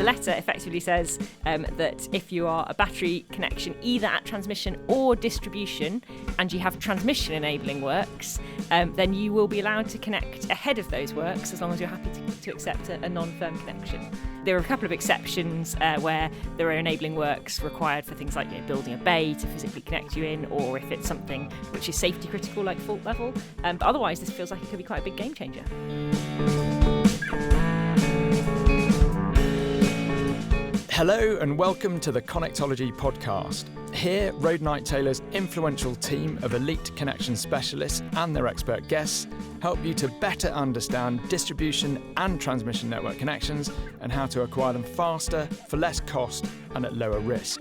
The letter effectively says that if you are a battery connection either at transmission or distribution and you have transmission enabling works, then you will be allowed to connect ahead of those works as long as you're happy to accept a non-firm connection. There are a couple of exceptions where there are enabling works required for things like building a bay to physically connect you in, or if it's something which is safety critical like fault level. But otherwise, this feels like it could be quite a big game changer. Hello and welcome to the Connectology podcast. Here, Road Night Taylor's influential team of elite connection specialists and their expert guests help you to better understand distribution and transmission network connections and how to acquire them faster, for less cost and at lower risk.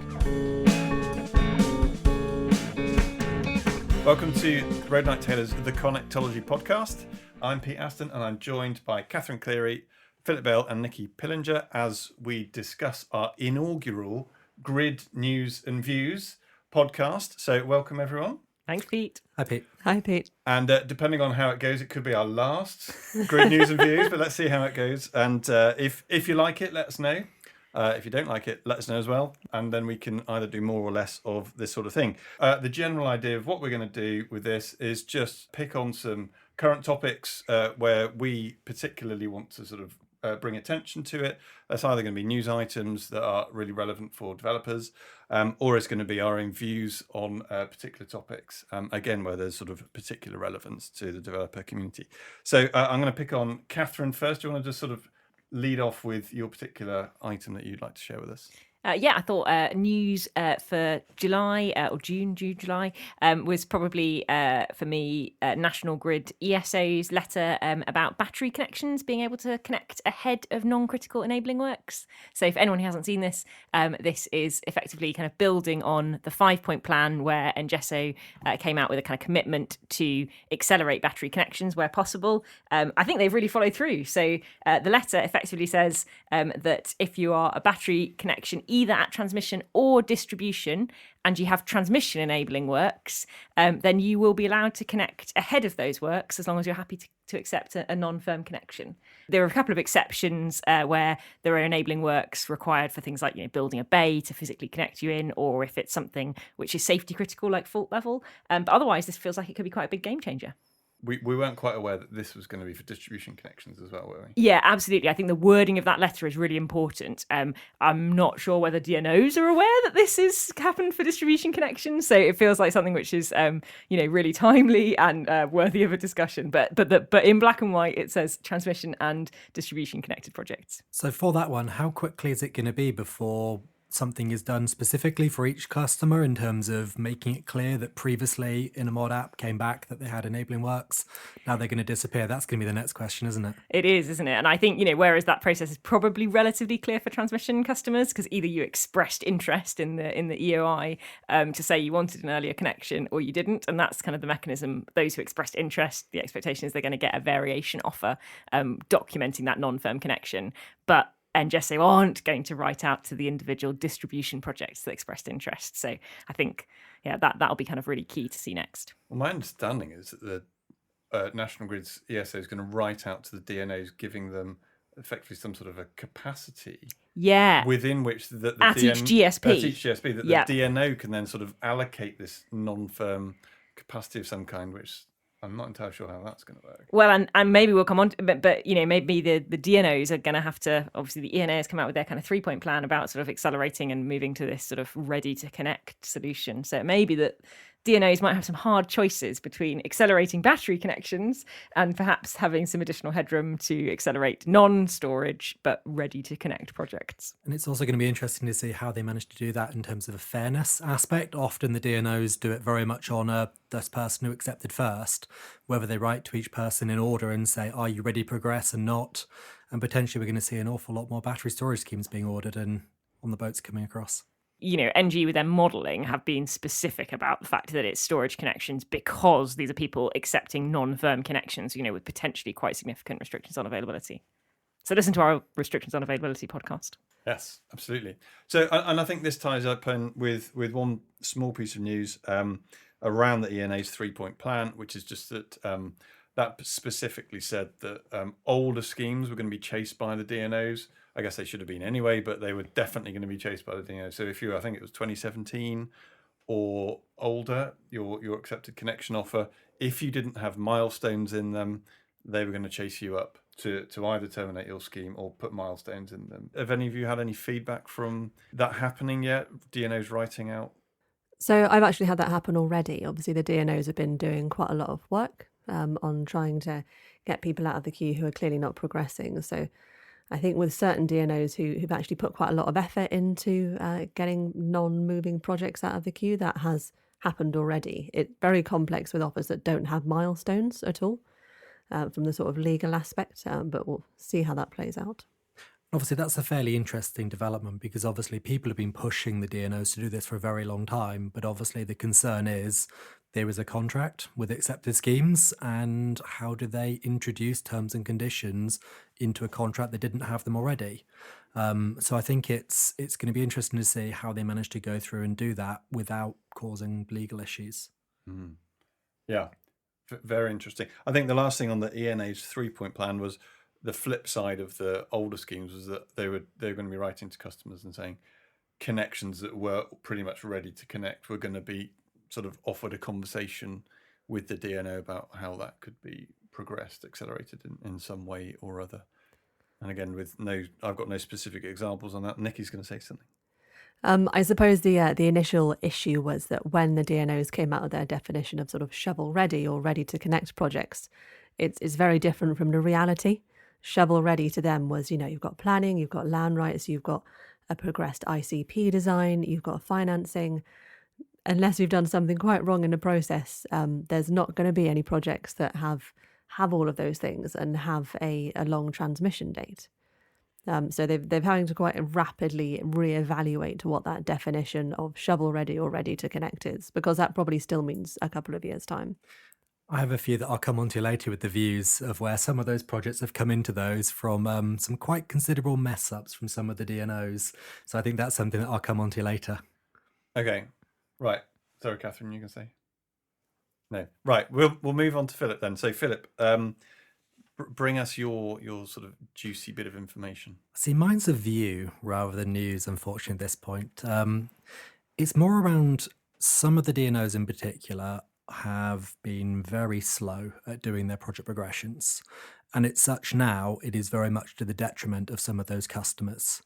Welcome to Road Night Taylor's The Connectology podcast. I'm Pete Aston and I'm joined by Catherine Cleary, Philip Bell and Nikki Pillinger as we discuss our inaugural Grid News and Views podcast. So welcome everyone. Thanks, Pete. Hi, Pete. Hi, Pete. And depending on how it goes, it could be our last Grid News and Views, but let's see how it goes. And if you like it, let us know. If you don't like it, let us know as well. And then we can either do more or less of this sort of thing. The general idea of what we're going to do with this is just pick on some current topics where we particularly want to sort of bring attention to it. That's either going to be news items that are really relevant for developers, or it's going to be our own views on particular topics, again, where there's sort of particular relevance to the developer community. So I'm going to pick on Catherine first. Do you want to just sort of lead off with your particular item that you'd like to share with us? I thought news for July or July was probably for me National Grid ESO's letter about battery connections being able to connect ahead of non-critical enabling works. So if anyone who hasn't seen this, this is effectively kind of building on the 5-point plan where NGESO came out with a kind of commitment to accelerate battery connections where possible. I think they've really followed through. So the letter effectively says that if you are a battery connection either at transmission or distribution and you have transmission enabling works, then you will be allowed to connect ahead of those works as long as you're happy to accept a non-firm connection. There are a couple of exceptions where there are enabling works required for things like building a bay to physically connect you in, or if it's something which is safety critical like fault level. But otherwise, this feels like it could be quite a big game changer. We weren't quite aware that this was going to be for distribution connections as well, were we? Yeah, absolutely. I think the wording of that letter is really important. I'm not sure whether DNOs are aware that this has happened for distribution connections, so it feels like something which is, really timely and worthy of a discussion. But in black and white, it says transmission and distribution connected projects. So for that one, how quickly is it going to be before something is done specifically for each customer in terms of making it clear that previously in a mod app came back that they had enabling works, now they're going to disappear? That's going to be the next question, isn't it? It is, isn't it? And I think, whereas that process is probably relatively clear for transmission customers because either you expressed interest in the EOI to say you wanted an earlier connection or you didn't, and that's kind of the mechanism. Those who expressed interest, the expectation is they're going to get a variation offer documenting that non-firm connection. But NGESO aren't going to write out to the individual distribution projects that expressed interest. So I think, that'll be kind of really key to see next. Well, my understanding is that the National Grid's ESO is going to write out to the DNOs, giving them effectively some sort of a capacity within which each GSP that the DNO can then sort of allocate this non-firm capacity of some kind, which I'm not entirely sure how that's going to work. Well, and maybe we'll come on to, but maybe the DNOs are going to have to, obviously the ENA has come out with their kind of 3-point plan about sort of accelerating and moving to this sort of ready to connect solution. So it may be that DNOs might have some hard choices between accelerating battery connections and perhaps having some additional headroom to accelerate non-storage but ready to connect projects. And it's also going to be interesting to see how they manage to do that in terms of a fairness aspect. Often the DNOs do it very much on this person who accepted first, whether they write to each person in order and say, are you ready to progress and not? And potentially we're going to see an awful lot more battery storage schemes being ordered and on the boats coming across. NG with their modelling have been specific about the fact that it's storage connections because these are people accepting non-firm connections, with potentially quite significant restrictions on availability. So listen to our restrictions on availability podcast. Yes, absolutely. So, and I think this ties up with one small piece of news around the ENA's 3-point plan, which is just that that specifically said that older schemes were going to be chased by the DNOs. I guess they should have been anyway, but they were definitely going to be chased by the DNOs. So if you, I think it was 2017 or older, your accepted connection offer, if you didn't have milestones in them, they were going to chase you up to either terminate your scheme or put milestones in them. Have any of you had any feedback from that happening yet? DNOs writing out? So I've actually had that happen already. Obviously, the DNOs have been doing quite a lot of work on trying to get people out of the queue who are clearly not progressing. So I think with certain DNOs who've actually put quite a lot of effort into getting non-moving projects out of the queue, that has happened already. It's very complex with offers that don't have milestones at all from the sort of legal aspect, but we'll see how that plays out. Obviously, that's a fairly interesting development because obviously people have been pushing the DNOs to do this for a very long time. But obviously the concern is there is a contract with accepted schemes, and how do they introduce terms and conditions into a contract that didn't have them already? So I think it's going to be interesting to see how they manage to go through and do that without causing legal issues. Mm. Yeah, very interesting. I think the last thing on the ENA's 3-point plan was the flip side of the older schemes was that they were going to be writing to customers and saying connections that were pretty much ready to connect were going to be sort of offered a conversation with the DNO about how that could be progressed, accelerated in some way or other. And again, I've got no specific examples on that. Nikki's going to say something. I suppose the initial issue was that when the DNOs came out of their definition of sort of shovel ready or ready to connect projects, it's very different from the reality. Shovel ready to them was, you've got planning, you've got land rights, you've got a progressed ICP design, you've got financing. Unless you've done something quite wrong in the process, there's not going to be any projects that have all of those things and have a long transmission date. So they're having to quite rapidly reevaluate what that definition of shovel ready or ready to connect is, because that probably still means a couple of years' time. I have a few that I'll come on to later with the views of where some of those projects have come into those from some quite considerable mess ups from some of the DNOs. So I think that's something that I'll come on to later. Okay, right. Sorry, Catherine, you can say? No. Right, we'll move on to Philip then. So Philip, bring us your sort of juicy bit of information. See, mine's a view rather than news, unfortunately, at this point. It's more around some of the DNOs in particular have been very slow at doing their project progressions. And it's such now, it is very much to the detriment of some of those customers.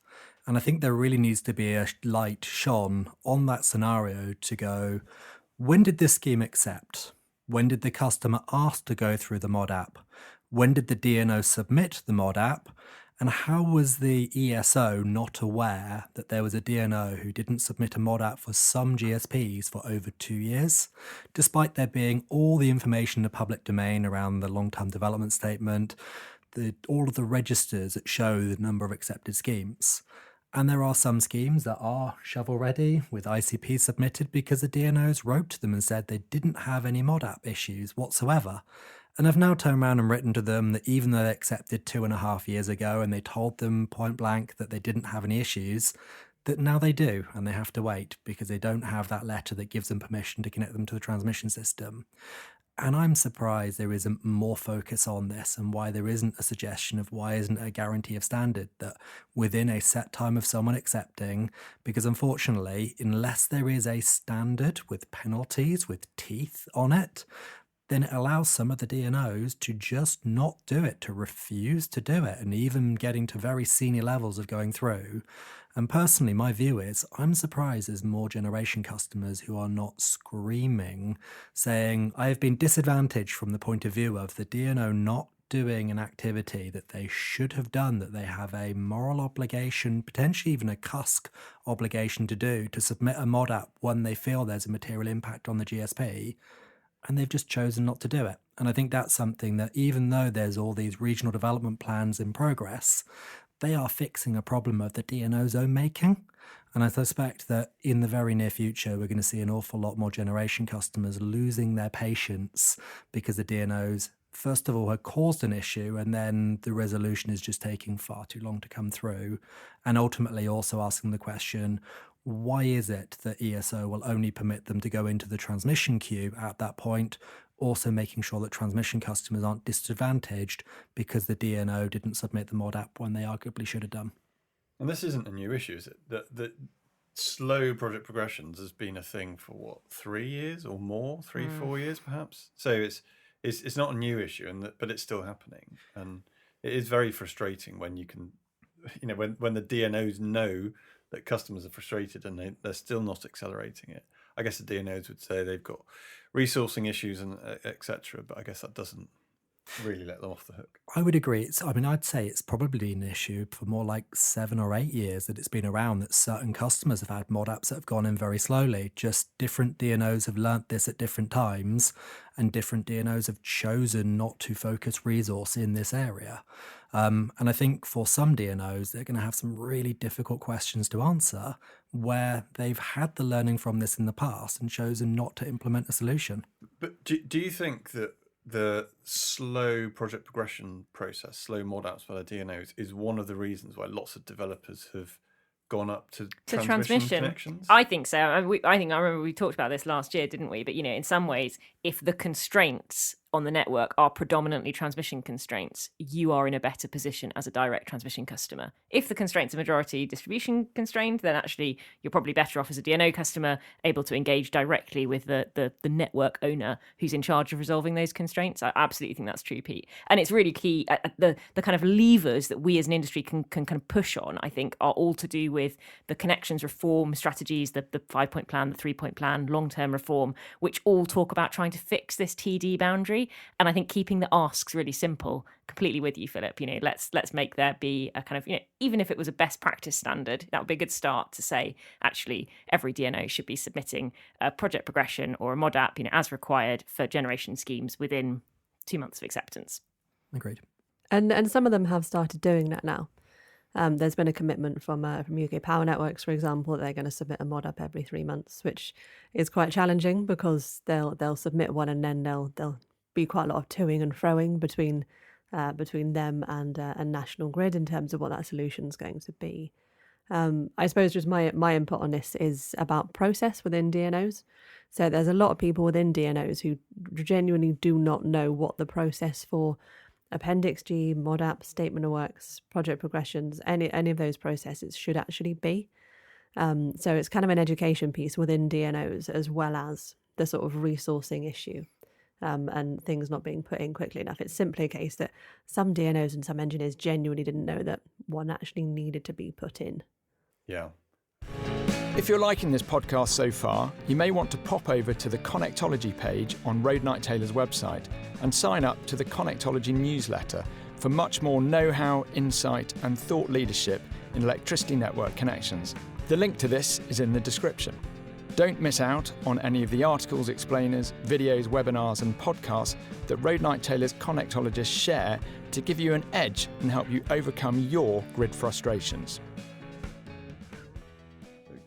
And I think there really needs to be a light shone on that scenario to go, when did this scheme accept? When did the customer ask to go through the mod app? When did the DNO submit the mod app? And how was the ESO not aware that there was a DNO who didn't submit a mod app for some GSPs for over 2 years, despite there being all the information in the public domain around the long-term development statement, all of the registers that show the number of accepted schemes? And there are some schemes that are shovel-ready with ICP submitted because the DNOs wrote to them and said they didn't have any mod app issues whatsoever. And I've now turned around and written to them that even though they accepted 2.5 years ago and they told them point blank that they didn't have any issues, that now they do, and they have to wait because they don't have that letter that gives them permission to connect them to the transmission system. And I'm surprised there isn't more focus on this and why there isn't a suggestion of why isn't a guarantee of standard that within a set time of someone accepting, because unfortunately, unless there is a standard with penalties, with teeth on it, then it allows some of the DNOs to just not do it, to refuse to do it, and even getting to very senior levels of going through. And personally, my view is I'm surprised there's more generation customers who are not screaming, saying, I have been disadvantaged from the point of view of the DNO not doing an activity that they should have done, that they have a moral obligation, potentially even a CUSC obligation to do, to submit a mod app when they feel there's a material impact on the GSP. And they've just chosen not to do it. And I think that's something that even though there's all these regional development plans in progress, they are fixing a problem of the DNO's own making. And I suspect that in the very near future, we're going to see an awful lot more generation customers losing their patience because the DNOs, first of all, had caused an issue, and then the resolution is just taking far too long to come through. And ultimately also asking the question, why is it that ESO will only permit them to go into the transmission queue at that point also making sure that transmission customers aren't disadvantaged because the DNO didn't submit the mod app when they arguably should have done. And this isn't a new issue, is it? That slow project progressions has been a thing for what, 3 years or more, 4 years perhaps. So it's not a new issue, but it's still happening, and it is very frustrating when you can, when the DNOs know that customers are frustrated and they're still not accelerating it. I guess the DNOs would say they've got resourcing issues and etc. But I guess that doesn't really let them off the hook. I would agree. I'd say it's probably an issue for more like 7 or 8 years that it's been around, that certain customers have had mod apps that have gone in very slowly. Just different DNOs have learnt this at different times, and different DNOs have chosen not to focus resource in this area. And I think for some DNOs, they're going to have some really difficult questions to answer where they've had the learning from this in the past and chosen not to implement a solution. But do you think that the slow project progression process, slow mod apps by the DNOs, is one of the reasons why lots of developers have gone up to transmission connections? I think so. I remember we talked about this last year, didn't we? But in some ways, if the constraints on the network are predominantly transmission constraints, you are in a better position as a direct transmission customer. If the constraints are majority distribution constrained, then actually you're probably better off as a DNO customer, able to engage directly with the network owner who's in charge of resolving those constraints. I absolutely think that's true, Pete. And it's really key. The kind of levers that we as an industry can kind of push on, I think, are all to do with the connections reform strategies, the 5-point plan, the 3-point plan, long-term reform, which all talk about trying to fix this TD boundary. And I think keeping the asks really simple. Completely with you, Philip. Let's make there be a kind of, even if it was a best practice standard, that would be a good start to say, actually, every DNO should be submitting a project progression or a mod app, as required for generation schemes within 2 months of acceptance. Agreed. And some of them have started doing that now. There's been a commitment from UK Power Networks, for example, that they're going to submit a mod up every 3 months, which is quite challenging because they'll submit one and then they'll be quite a lot of toing and froing between them and National Grid in terms of what that solution's going to be. I suppose just my input on this is about process within DNOs. So there's a lot of people within DNOs who genuinely do not know what the process for Appendix G, mod app, statement of works, project progressions, any of those processes should actually be. So it's kind of an education piece within DNOs as well as the sort of resourcing issue. And things not being put in quickly enough. It's simply a case that some DNOs and some engineers genuinely didn't know that one actually needed to be put in. Yeah. If you're liking this podcast so far, you may want to pop over to the Connectology page on Road Knight Taylor's website and sign up to the Connectology newsletter for much more know-how, insight and thought leadership in electricity network connections. The link to this is in the description. Don't miss out on any of the articles, explainers, videos, webinars and podcasts that Road Knight Taylor's Connectologists share to give you an edge and help you overcome your grid frustrations.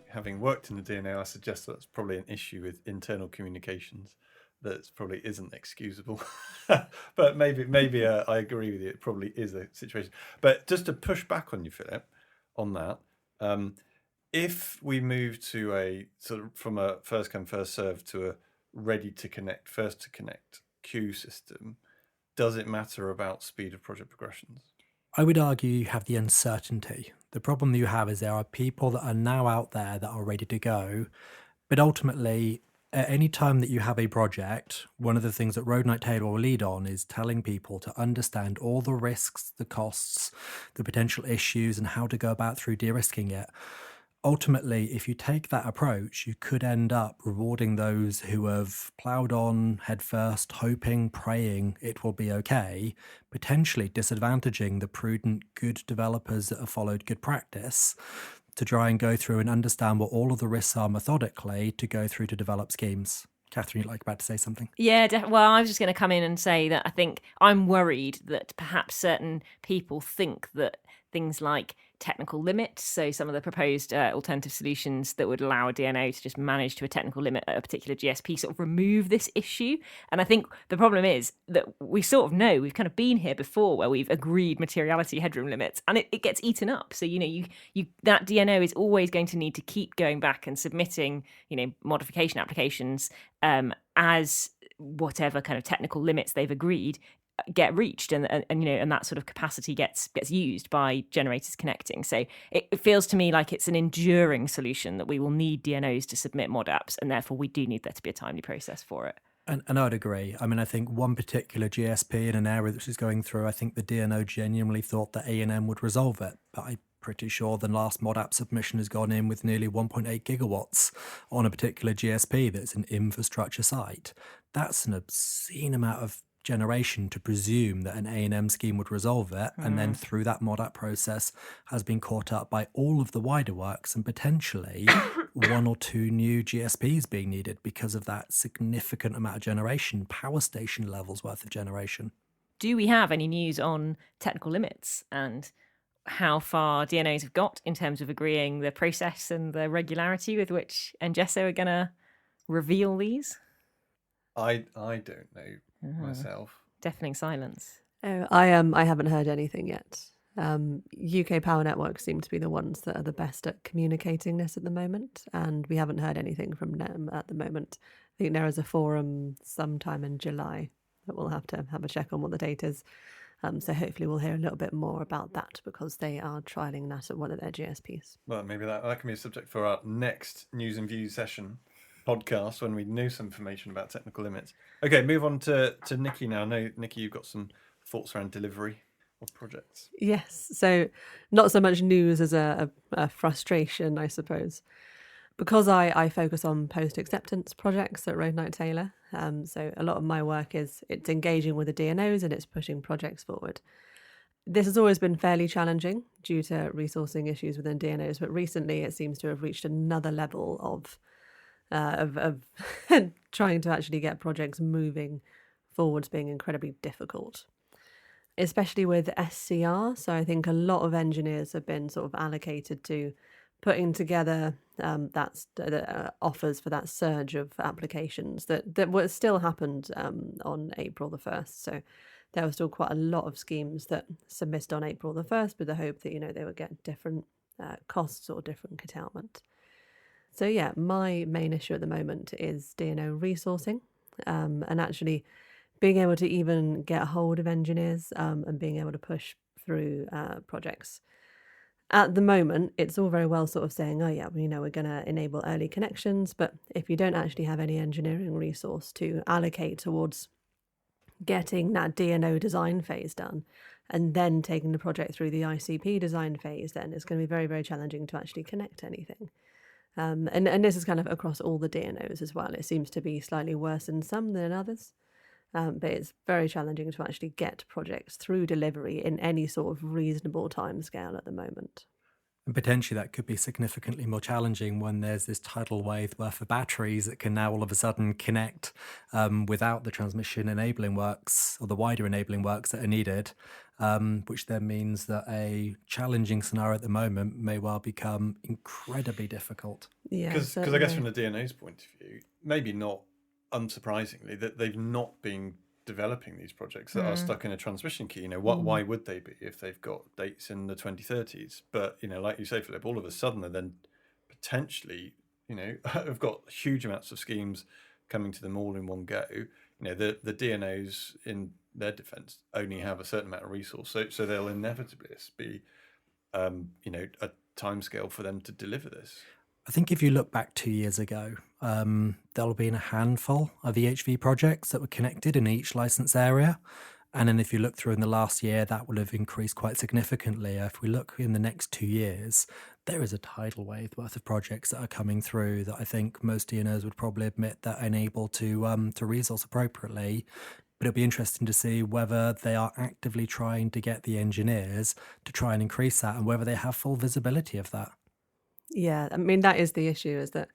Having worked in the DNO, I suggest that's probably an issue with internal communications that probably isn't excusable. But maybe I agree with you, it probably is a situation. But just to push back on you, Philip, on that, if we move to a sort of from a first come first serve to a ready to connect, first to connect queue system, does it matter about speed of project progressions? I would argue you have the uncertainty. The problem that you have is there are people that are now out there that are ready to go, but ultimately, at any time that you have a project, one of the things that Road Knight Taylor will lead on is telling people to understand all the risks, the costs, the potential issues, and how to go about through de-risking it. Ultimately, if you take that approach, you could end up rewarding those who have ploughed on headfirst, hoping, praying it will be okay, potentially disadvantaging the prudent, good developers that have followed good practice to try and go through and understand what all of the risks are methodically to go through to develop schemes. Catherine, you'd about to say something? Yeah, well, I was just going to come in and say that I think I'm worried that perhaps certain people think that things like technical limits, so some of the proposed alternative solutions that would allow a DNO to just manage to a technical limit at a particular GSP sort of remove this issue. And I think the problem is that we sort of know, we've kind of been here before where we've agreed materiality headroom limits and it gets eaten up. So, you that DNO is always going to need to keep going back and submitting, modification applications as whatever kind of technical limits they've agreed get reached, and that sort of capacity gets used by generators connecting. So it feels to me like it's an enduring solution that we will need DNOs to submit mod apps, and therefore we do need there to be a timely process for it. And I'd agree. I mean, I think one particular GSP in an area that was going through, I think the DNO genuinely thought that A&M would resolve it. But I'm pretty sure the last mod app submission has gone in with nearly 1.8 gigawatts on a particular GSP that's an infrastructure site. That's an obscene amount of generation to presume that an A&M scheme would resolve it, and then through that mod app process has been caught up by all of the wider works and potentially one or two new GSPs being needed because of that significant amount of generation, power station levels worth of generation. Do we have any news on technical limits and how far DNOs have got in terms of agreeing the process and the regularity with which NGESO are going to reveal these? I don't know myself. Deafening silence. Oh, I haven't heard anything yet. UK Power Networks seem to be the ones that are the best at communicating this at the moment, and we haven't heard anything from them at the moment. I think there is a forum sometime in July that we'll have to have a check on what the date is. So hopefully we'll hear a little bit more about that, because they are trialling that at one of their GSPs. Well, maybe that can be a subject for our next News and Views session podcast when we know some information about technical limits. Okay, move on to Nikki now. I know, Nikki, you've got some thoughts around delivery of projects. Yes, so not so much news as a frustration, I suppose. Because I focus on post-acceptance projects at Road Knight Taylor, so a lot of my work it's engaging with the DNOs and it's pushing projects forward. This has always been fairly challenging due to resourcing issues within DNOs, but recently it seems to have reached another level of trying to actually get projects moving forwards being incredibly difficult, especially with SCR. So I think a lot of engineers have been sort of allocated to putting together offers for that surge of applications that still happened on April the 1st. So there were still quite a lot of schemes that submitted on April the 1st with the hope that they would get different costs or different curtailment. So yeah, my main issue at the moment is DNO resourcing, and actually being able to even get hold of engineers and being able to push through projects. At the moment, it's all very well sort of saying, oh yeah, we're going to enable early connections, but if you don't actually have any engineering resource to allocate towards getting that DNO design phase done and then taking the project through the ICP design phase, then it's going to be very, very challenging to actually connect anything. And this is kind of across all the DNOs as well. It seems to be slightly worse in some than in others. But it's very challenging to actually get projects through delivery in any sort of reasonable timescale at the moment. And potentially that could be significantly more challenging when there's this tidal wave worth of batteries that can now all of a sudden connect without the transmission enabling works or the wider enabling works that are needed, which then means that a challenging scenario at the moment may well become incredibly difficult. Yeah, because I guess from the DNO's point of view, maybe not unsurprisingly, that they've not been developing these projects that are stuck in a transmission queue. Why would they be if they've got dates in the 2030s? But like you say, Philip, all of a sudden they're then potentially have got huge amounts of schemes coming to them all in one go. The DNOs, in their defence, only have a certain amount of resource, so they'll inevitably be a timescale for them to deliver this. I think if you look back 2 years ago, there'll have been a handful of EHV projects that were connected in each license area. And then if you look through in the last year, that will have increased quite significantly. If we look in the next 2 years, there is a tidal wave worth of projects that are coming through that I think most DNOs would probably admit that are unable to resource appropriately. But it'll be interesting to see whether they are actively trying to get the engineers to try and increase that and whether they have full visibility of that. Yeah, I mean, that is the issue, is that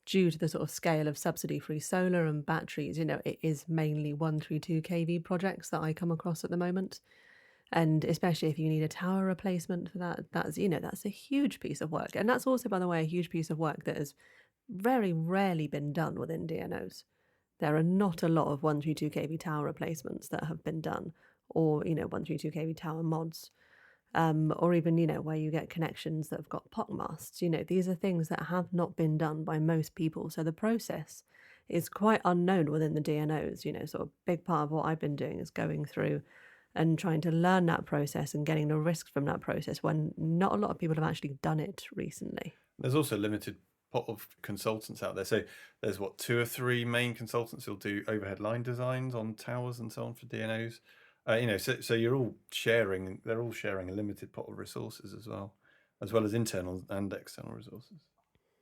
due to the sort of scale of subsidy-free solar and batteries, it is mainly 132 kV projects that I come across at the moment. And especially if you need a tower replacement for that, that's a huge piece of work. And that's also, by the way, a huge piece of work that has very rarely been done within DNOs. There are not a lot of 132 kV tower replacements that have been done, or 132 kV tower mods. Or even, where you get connections that have got POC masts. These are things that have not been done by most people. So the process is quite unknown within the DNOs. Sort of big part of what I've been doing is going through and trying to learn that process and getting the risks from that process when not a lot of people have actually done it recently. There's also a limited pot of consultants out there. So there's 2 or 3 main consultants who'll do overhead line designs on towers and so on for DNOs. So you're all sharing. They're all sharing a limited pot of resources as well as internal and external resources.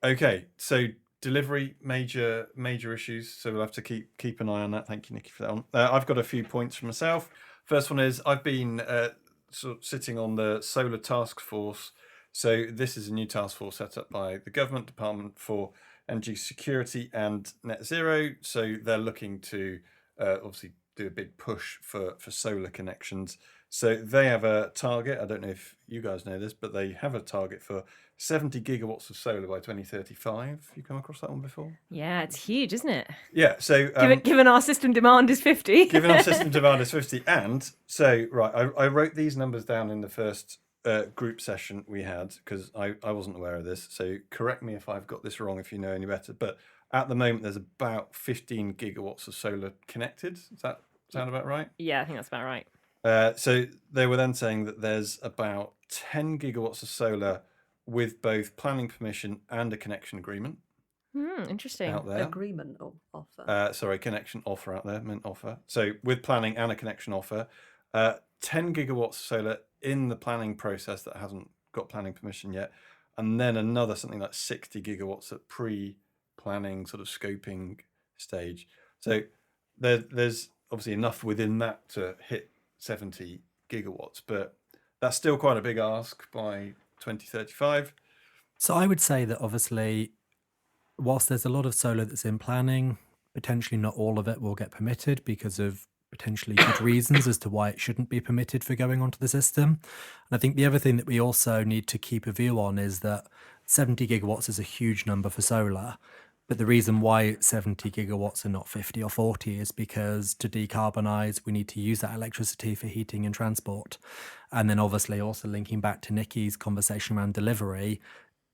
Okay, so delivery, major issues. So we'll have to keep an eye on that. Thank you, Nikki, for that one. I've got a few points for myself. First one is I've been sort of sitting on the solar task force. So this is a new task force set up by the Government Department for Energy Security and Net Zero. So they're looking to obviously do a big push for solar connections. So they have a target. I don't know if you guys know this, but they have a target for 70 gigawatts of solar by 2035. You come across that one before? Yeah, it's huge, isn't it? Yeah. So given our system demand is 50. given our system demand is 50, and so I wrote these numbers down in the first group session we had because I wasn't aware of this. So correct me if I've got this wrong if you know any better. But at the moment, there's about 15 gigawatts of solar connected. Does that sound about right? Yeah, I think that's about right. So they were then saying that there's about 10 gigawatts of solar with both planning permission and a connection agreement Interesting. out there. Agreement or offer. Connection offer out there, meant offer. So with planning and a connection offer, 10 gigawatts of solar in the planning process that hasn't got planning permission yet, and then another something like 60 gigawatts at pre-planning sort of scoping stage. So there's obviously enough within that to hit 70 gigawatts, but that's still quite a big ask by 2035. So I would say that obviously, whilst there's a lot of solar that's in planning, potentially not all of it will get permitted because of potentially good reasons as to why it shouldn't be permitted for going onto the system. And I think the other thing that we also need to keep a view on is that 70 gigawatts is a huge number for solar. But the reason why it's 70 gigawatts and not 50 or 40 is because to decarbonise, we need to use that electricity for heating and transport. And then obviously also linking back to Nikki's conversation around delivery,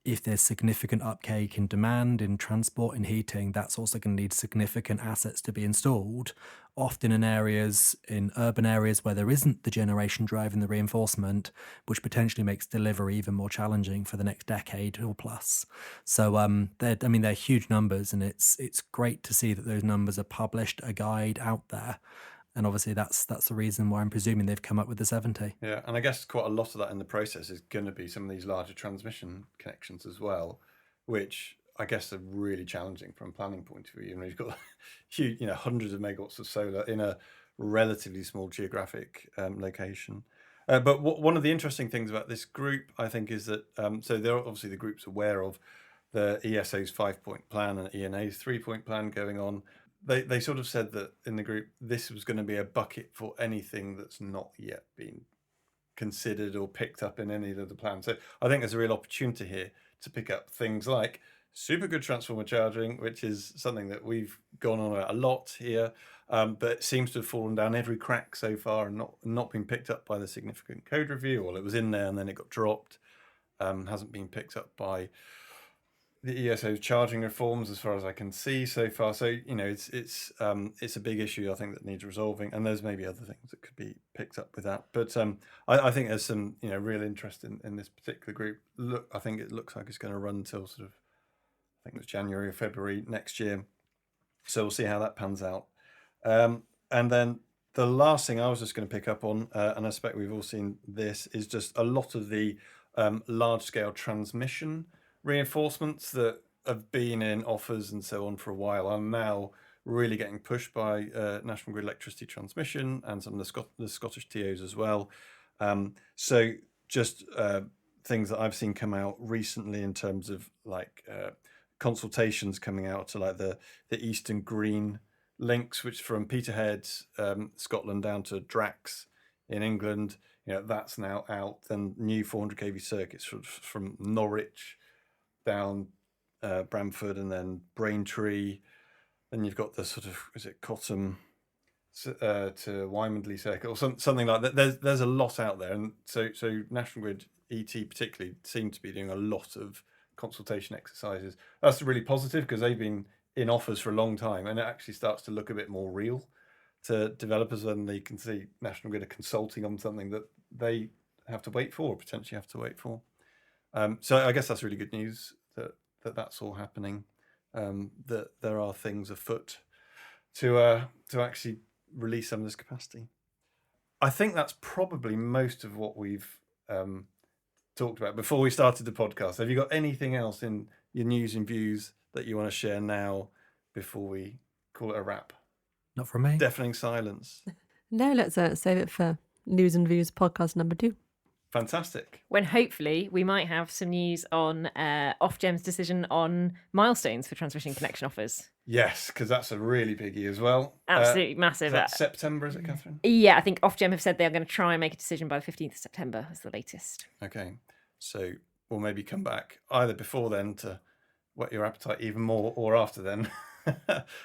if there's significant uptake in demand in transport and heating, that's also going to need significant assets to be installed, often in urban areas where there isn't the generation drive and the reinforcement, which potentially makes delivery even more challenging for the next decade or plus. So they're huge numbers, and it's great to see that those numbers are published, a guide out there. And obviously that's the reason why I'm presuming they've come up with the 70. Yeah, and I guess quite a lot of that in the process is going to be some of these larger transmission connections as well, which I guess are really challenging from a planning point of view. You've got huge, hundreds of megawatts of solar in a relatively small geographic location. But one of the interesting things about this group, I think, is that so they're obviously the group's aware of the ESO's 5-point plan and ENA's 3-point plan going on. They sort of said that in the group, this was going to be a bucket for anything that's not yet been considered or picked up in any of the plans. So I think there's a real opportunity here to pick up things like super good transformer charging, which is something that we've gone on about a lot here, but it seems to have fallen down every crack so far and not been picked up by the significant code review. Or it was in there and then it got dropped. Hasn't been picked up by the ESO's charging reforms, as far as I can see so far. So it's a big issue, I think, that needs resolving, and there's maybe other things that could be picked up with that. But I think there's some real interest in this particular group. I think it looks like it's going to run until sort of, I think it's January or February next year. So we'll see how that pans out. And then the last thing I was just going to pick up on, and I suspect we've all seen this, is just a lot of the large-scale transmission reinforcements that have been in offers and so on for a while are now really getting pushed by National Grid Electricity Transmission and some of the Scottish TOs as well. So just things that I've seen come out recently in terms of like consultations coming out to like the Eastern Green links, which from Peterhead, Scotland down to Drax in England, that's now out. Then new 400 kV circuits from Norwich down Bramford and then Braintree. Then you've got the sort of, is it Cottam to Wymondley circuit or something like that. There's a lot out there, and so National Grid ET particularly seem to be doing a lot of consultation exercises. That's really positive because they've been in offers for a long time, and it actually starts to look a bit more real to developers when they can see National Grid are consulting on something that they have to wait for, or potentially have to wait for. So I guess that's really good news that that's all happening, that there are things afoot to actually release some of this capacity. I think that's probably most of what we've talked about before we started the podcast. Have you got anything else in your news and views that you want to share now before we call it a wrap? Not from me. Deafening silence. No, let's save it for News and Views podcast number 2. Fantastic. When hopefully we might have some news on Ofgem's decision on milestones for transmission connection offers. Yes, because that's a really biggie as well. Absolutely massive. Is that September, is it, Catherine? Yeah, I think Ofgem have said they are going to try and make a decision by the 15th of September as the latest. Okay, so we'll maybe come back either before then to whet your appetite even more, or after then.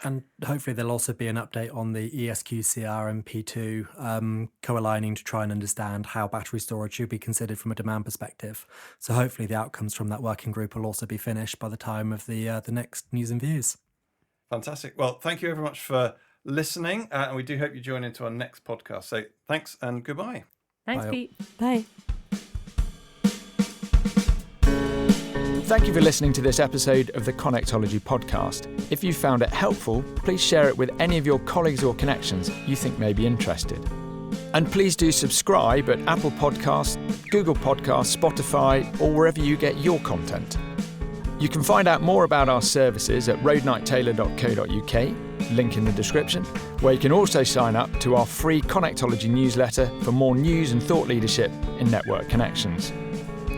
And hopefully there'll also be an update on the ESQCR and P2 co-aligning to try and understand how battery storage should be considered from a demand perspective. So hopefully the outcomes from that working group will also be finished by the time of the next News and Views. Fantastic. Well, thank you very much for listening, and we do hope you join into our next podcast. So thanks and goodbye. Thanks, Bye. Pete. Bye. Thank you for listening to this episode of the Connectology podcast. If you found it helpful, please share it with any of your colleagues or connections you think may be interested. And please do subscribe at Apple Podcasts, Google Podcasts, Spotify, or wherever you get your content. You can find out more about our services at roadnighttaylor.co.uk, link in the description, where you can also sign up to our free Connectology newsletter for more news and thought leadership in network connections.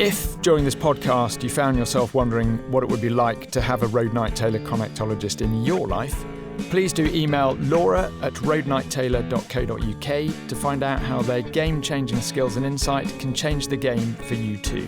If, during this podcast, you found yourself wondering what it would be like to have a Road Knight Taylor connectologist in your life, please do email laura@roadnighttaylor.co.uk to find out how their game-changing skills and insight can change the game for you too.